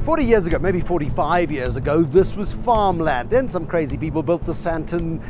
40 years ago, maybe 45 years ago, this was farmland. Then some crazy people built the Sandton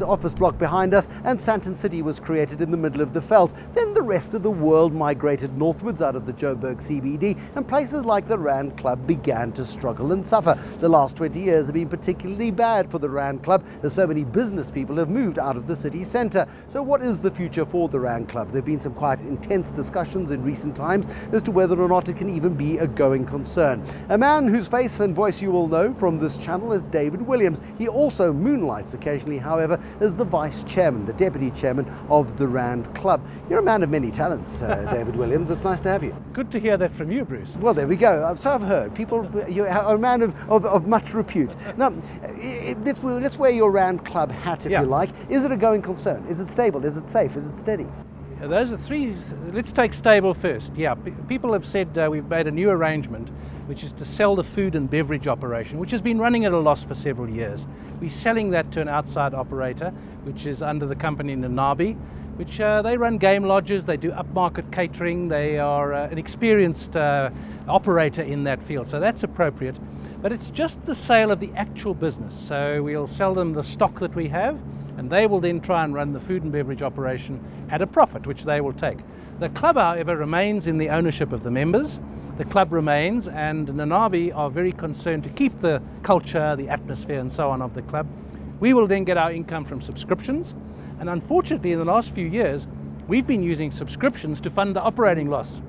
office block behind us, and Sandton City was created in the middle of the veld. Then the rest of the world migrated northwards out of the Joburg CBD, and places like the Rand Club began to struggle and suffer. The last 20 years have been particularly bad for the Rand Club, as so many business people have moved out of the city centre. So what is the future for the Rand Club? There have been some quite intense discussions in recent times as to whether or not it can even be a going concern. A man whose face and voice you will know from this channel is David Williams. He also moonlights occasionally, however, as the vice chairman, the deputy chairman of the Rand Club. You're a man of many talents, David Williams. It's nice to have you. Good to hear that from you, Bruce. Well, there we go. So I've heard. People, you are a man of much repute. Now, let's wear your Rand Club hat, if you like. Is it a going concern? Is it stable? Is it safe? Is it steady? Those are three. Let's take stable first. Yeah, people have said we've made a new arrangement, which is to sell the food and beverage operation, which has been running at a loss for several years. We're selling that to an outside operator, which is under the company Nanabi, which they run game lodges, they do upmarket catering, they are an experienced operator in that field, so that's appropriate. But it's just the sale of the actual business, so we'll sell them the stock that we have, and they will then try and run the food and beverage operation at a profit, which they will take. The club, however, remains in the ownership of the members. The club remains, and Nanabi are very concerned to keep the culture, the atmosphere and so on of the club. We will then get our income from subscriptions, and unfortunately in the last few years we've been using subscriptions to fund the operating loss,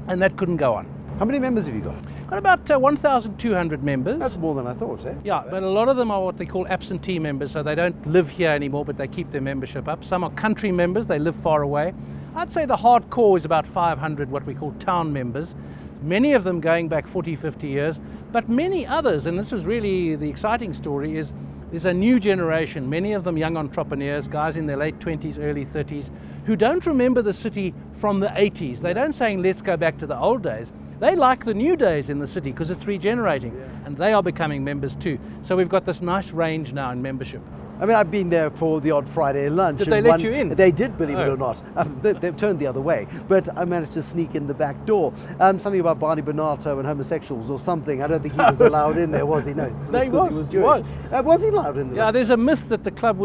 and that couldn't go on. How many members have you got? Got about 1,200 members. That's more than I thought, eh? Yeah, but a lot of them are what they call absentee members, so they don't live here anymore, but they keep their membership up. Some are country members, they live far away. I'd say the hardcore is about 500 what we call town members, many of them going back 40, 50 years, but many others, and this is really the exciting story, is there's a new generation, many of them young entrepreneurs, guys in their late 20s, early 30s, who don't remember the city from the 80s. They don't say, let's go back to the old days. They like the new days in the city because it's regenerating, and they are becoming members too. So we've got this nice range now in membership. I mean, I've been there for the odd Friday lunch. Did they let you in? They did, believe it or not. They've turned the other way, but I managed to sneak in the back door. Something about Barney Bernardo and homosexuals or something. I don't think he was allowed in there, was he? No, he was Jewish. Was he allowed in there? Yeah, there's a myth that the club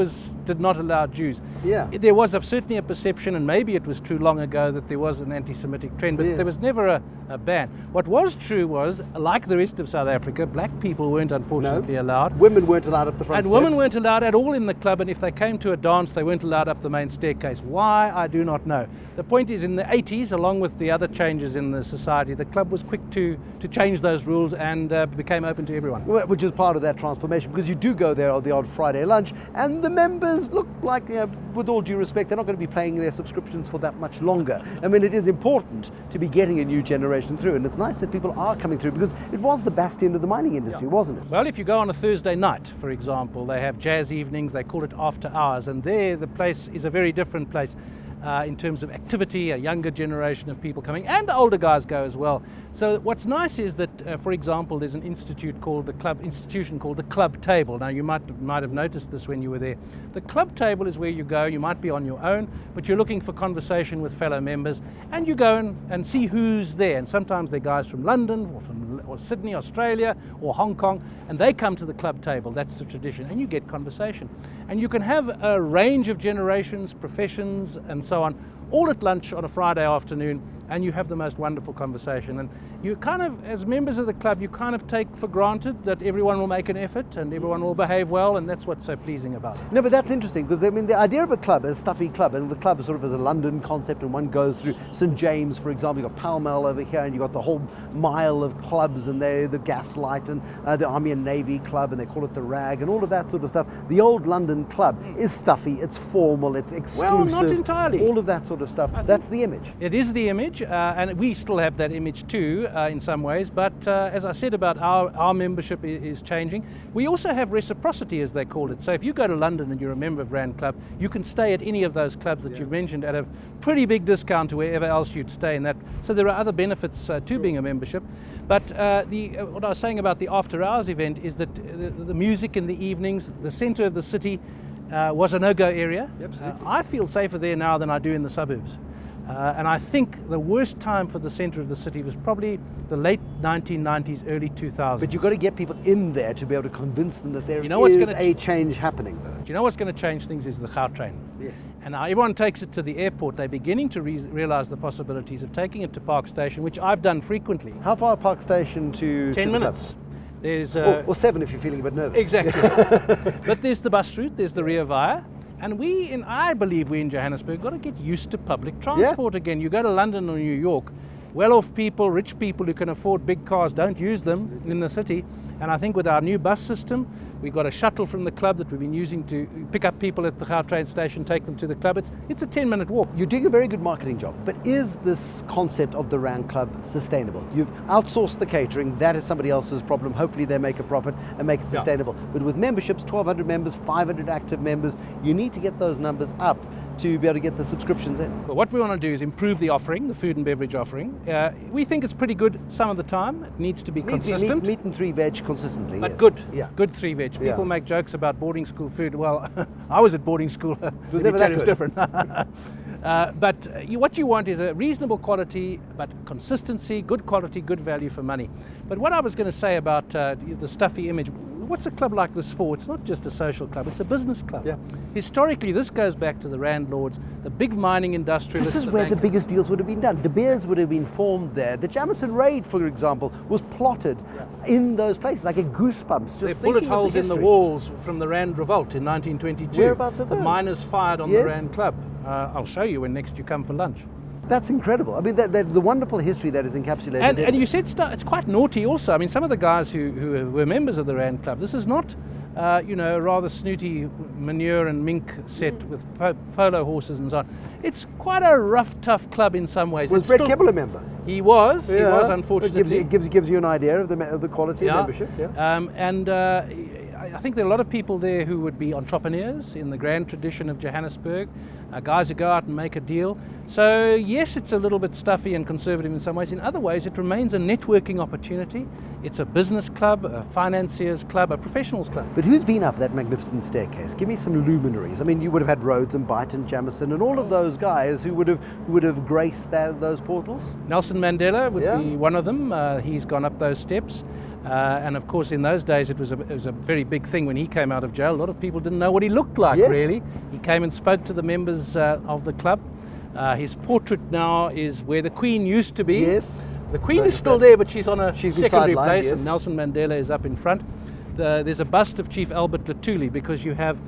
did not allow Jews. Yeah. There was certainly a perception, and maybe it was true long ago, that there was an anti-Semitic trend, but there was never a ban. What was true was, like the rest of South Africa, black people weren't unfortunately allowed. Women weren't allowed up the front steps. And women weren't allowed at all in the club, and if they came to a dance, they weren't allowed up the main staircase. Why, I do not know. The point is, in the 80s, along with the other changes in the society, the club was quick to change those rules and became open to everyone. Which is part of that transformation, because you do go there on the odd Friday lunch, and the members look like, with all due respect, they're not going to be paying their subscriptions for that much longer. I mean, it is important to be getting a new generation through, and it's nice that people are coming through, because it was the bastion of the mining industry, wasn't it? Well, if you go on a Thursday night, for example, they have jazz evenings, they call it after hours, and there the place is a very different place. In terms of activity, a younger generation of people coming, and the older guys go as well. So what's nice is that, for example, there's an institution called the Club Table. Now you might have noticed this when you were there. The Club Table is where you go. You might be on your own, but you're looking for conversation with fellow members, and you go and see who's there. And sometimes they're guys from London or Sydney, Australia, or Hong Kong, and they come to the Club Table. That's the tradition, and you get conversation. And you can have a range of generations, professions, and so on, all at lunch on a Friday afternoon, and you have the most wonderful conversation. And you kind of, as members of the club, you kind of take for granted that everyone will make an effort and everyone will behave well, and that's what's so pleasing about it. No, but that's interesting, because I mean, the idea of a club, a stuffy club, and the club is sort of as a London concept, and one goes through St James, for example. You've got Pall Mall over here, and you've got the whole mile of clubs, and they're the Gaslight, and the Army and Navy Club, and they call it the Rag, and all of that sort of stuff. The old London club is stuffy, it's formal, it's exclusive. Well, not entirely. All of that sort of stuff. That's the image. It is the image, and we still have that image too in some ways, but as I said about our membership is changing. We also have reciprocity, as they call it. So if you go to London and you're a member of Rand Club, you can stay at any of those clubs that you've mentioned at a pretty big discount to wherever else you'd stay in that. So there are other benefits to being a membership. But what I was saying about the after hours event is that the music in the evenings, the centre of the city was a no-go area. I feel safer there now than I do in the suburbs. And I think the worst time for the centre of the city was probably the late 1990s, early 2000s. But you've got to get people in there to be able to convince them that there what's is gonna a change happening, though. Do you know what's going to change things is the Gautrain. Yeah. And now everyone takes it to the airport. They're beginning to realise the possibilities of taking it to Park Station, which I've done frequently. How far Park Station to 10 the minutes. club? There's Or 7 if you're feeling a bit nervous. Exactly. But there's the bus route, there's the Rea Vaya, and I believe we in Johannesburg got to get used to public transport again. You go to London or New York, well-off people, rich people who can afford big cars don't use them in the city. And I think with our new bus system, we've got a shuttle from the club that we've been using to pick up people at the Gautrain station, take them to the club. It's a 10-minute walk. You're doing a very good marketing job, but is this concept of the Rand Club sustainable? You've outsourced the catering, that is somebody else's problem. Hopefully they make a profit and make it sustainable. But with memberships, 1,200 members, 500 active members, you need to get those numbers up to be able to get the subscriptions in. Well, what we want to do is improve the offering, the food and beverage offering. We think it's pretty good some of the time. It needs to be consistent. Meat and 3 veg consistently, but yes. good. Yeah. Good 3 veg. People make jokes about boarding school food. Well, I was at boarding school. It was never that good. Different. But what you want is a reasonable quality, but consistency, good quality, good value for money. But what I was going to say about the stuffy image, what's a club like this for? It's not just a social club, it's a business club. Yeah. Historically, this goes back to the Randlords, the big mining industrialists. This is where the biggest deals would have been done. De Beers would have been formed there. The Jameson Raid, for example, was plotted in those places. I get goosebumps just There are thinking bullet of holes the in the history. walls from the Rand Revolt in 1922. Whereabouts are the those? miners fired on Yes. the Rand Club. I'll show you when next you come for lunch. That's incredible. I mean, the wonderful history that is encapsulated. And you said it's quite naughty also. I mean, some of the guys who were members of the Rand Club, this is not, a rather snooty manure and mink set with polo horses and so on. It's quite a rough, tough club in some ways. Was Brett Keppel a member? He was unfortunately. It gives you an idea of the quality of membership. Yeah. I think there are a lot of people there who would be entrepreneurs in the grand tradition of Johannesburg, guys who go out and make a deal. So yes, it's a little bit stuffy and conservative in some ways. In other ways, it remains a networking opportunity. It's a business club, a financiers club, a professionals club. But who's been up that magnificent staircase? Give me some luminaries. I mean, you would have had Rhodes and Byte and Jamison and all of those guys who would have graced those portals. Nelson Mandela would be one of them. He's gone up those steps. And of course, in those days, it was a very big thing when he came out of jail. A lot of people didn't know what he looked like, really. He came and spoke to the members of the club. His portrait now is where the Queen used to be. Yes. The Queen is still there, but she's on a she's secondary place, yes. and Nelson Mandela is up in front. There's a bust of Chief Albert Luthuli, because you have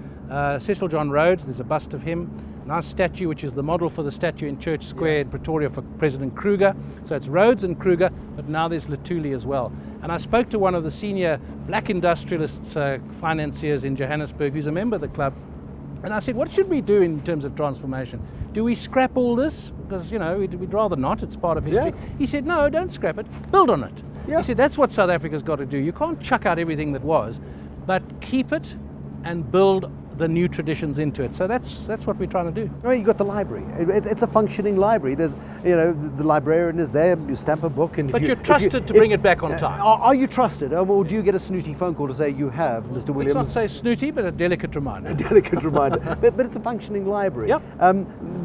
Cecil John Rhodes, there's a bust of him. Nice statue, which is the model for the statue in Church Square in Pretoria for President Kruger. So it's Rhodes and Kruger, but now there's Luthuli as well. And I spoke to one of the senior black industrialists, financiers in Johannesburg, who's a member of the club. And I said, what should we do in terms of transformation? Do we scrap all this? Because, we'd rather not, it's part of history. Yeah. He said, no, don't scrap it, build on it. Yeah. He said, that's what South Africa's got to do. You can't chuck out everything that was, but keep it and build the new traditions into it. So that's what we're trying to do. I mean, you've got the library. It's a functioning library. There's, the librarian is there, you stamp a book. And but you're trusted to bring it back on time. Are you trusted? Or do you get a snooty phone call to say you have, Mr. Williams? Let's not say snooty, but a delicate reminder. A delicate reminder. But it's a functioning library. Yep.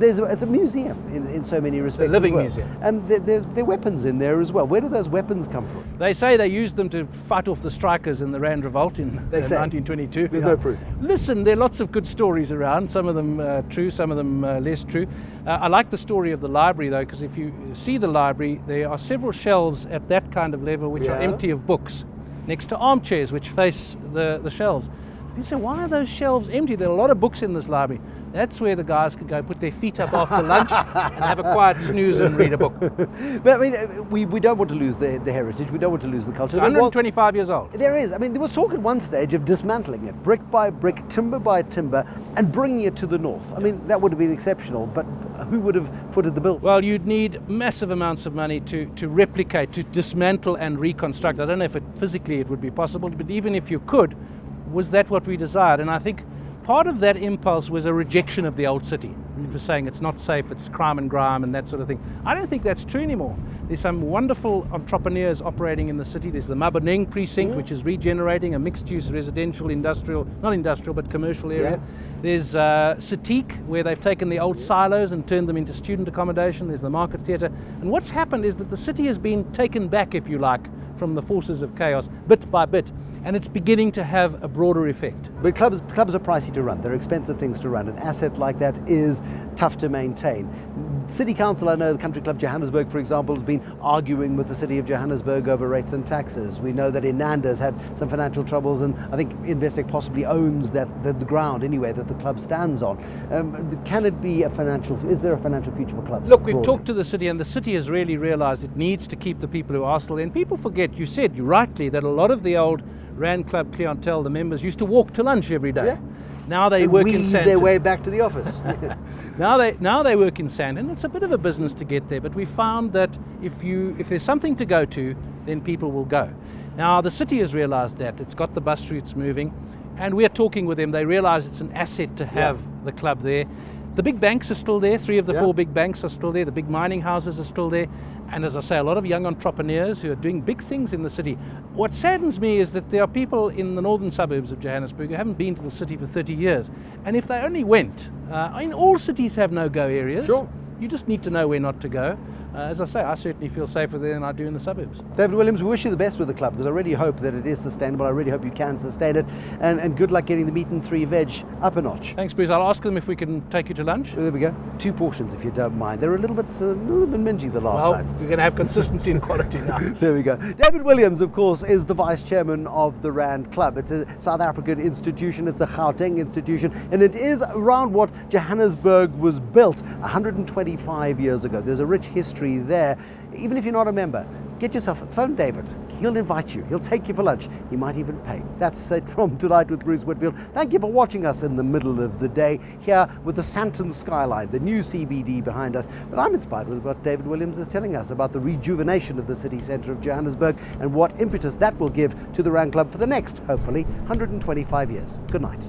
It's a museum in so many respects. A living as well. museum. And there are weapons in there as well. Where do those weapons come from? They say they used them to fight off the strikers in the Rand Revolt in 1922. There's no proof. Listen, there are lots of good stories around, some of them true, some of them less true. I like the story of the library though, because if you see the library, there are several shelves at that kind of level which are empty of books, next to armchairs which face the shelves. So you say, why are those shelves empty? There are a lot of books in this library. That's where the guys can go put their feet up after lunch and have a quiet snooze and read a book. But I mean, we don't want to lose the heritage, we don't want to lose the culture. It's 125 years old. There is. I mean, there was talk at one stage of dismantling it, brick by brick, timber by timber, and bringing it to the north. I mean, that would have been exceptional, but who would have footed the bill? Well, you'd need massive amounts of money to replicate, to dismantle and reconstruct. I don't know if physically it would be possible, but even if you could, was that what we desired? And I think part of that impulse was a rejection of the old city. It was saying it's not safe, it's crime and grime and that sort of thing. I don't think that's true anymore. There's some wonderful entrepreneurs operating in the city. There's the Maboneng precinct, which is regenerating a mixed-use residential, industrial, not industrial, but commercial area. Yeah. There's Satik, where they've taken the old silos and turned them into student accommodation. There's the Market Theatre. And what's happened is that the city has been taken back, if you like, from the forces of chaos, bit by bit. And it's beginning to have a broader effect. But clubs are pricey to run. They're expensive things to run. An asset like that is tough to maintain. City Council, I know the Country Club Johannesburg, for example, has been arguing with the city of Johannesburg over rates and taxes. We know that Inanda's had some financial troubles, and I think Investec possibly owns the ground anyway that the club stands on. Can it be is there a financial future for clubs? Look, we've talked to the city, and the city has really realised it needs to keep the people who are still there. And people forget, you said rightly, that a lot of the old Rand Club clientele, the members, used to walk to lunch every day. Yeah. Now they work in Sandton. Their way back to the office. Now they work in Sandton. It's a bit of a business to get there, but we found that if there's something to go to, then people will go. Now the city has realised that. It's got the bus routes moving, and we're talking with them. They realise it's an asset to have the club there. The big banks are still there. 3 of the 4 big banks are still there. The big mining houses are still there. And as I say, a lot of young entrepreneurs who are doing big things in the city. What saddens me is that there are people in the northern suburbs of Johannesburg who haven't been to the city for 30 years. And if they only went, all cities have no-go areas. Sure. You just need to know where not to go. As I say, I certainly feel safer there than I do in the suburbs. David Williams, we wish you the best with the club, because I really hope that it is sustainable. I really hope you can sustain it. And good luck getting the meat and 3 veg up a notch. Thanks, Bruce. I'll ask them if we can take you to lunch. Well, there we go. 2 portions, if you don't mind. They're a little bit mingy the last time. We're going to have consistency and quality now. There we go. David Williams, of course, is the vice chairman of the Rand Club. It's a South African institution. It's a Gauteng institution. And it is around what Johannesburg was built 125 years ago. There's a rich history there. Even if you're not a member, get yourself, phone David. He'll invite you. He'll take you for lunch. He might even pay. That's it from Tonight with Bruce Whitfield. Thank you for watching us in the middle of the day here with the Sandton skyline, the new CBD behind us. But I'm inspired with what David Williams is telling us about the rejuvenation of the city centre of Johannesburg and what impetus that will give to the Rand Club for the next, hopefully, 125 years. Good night.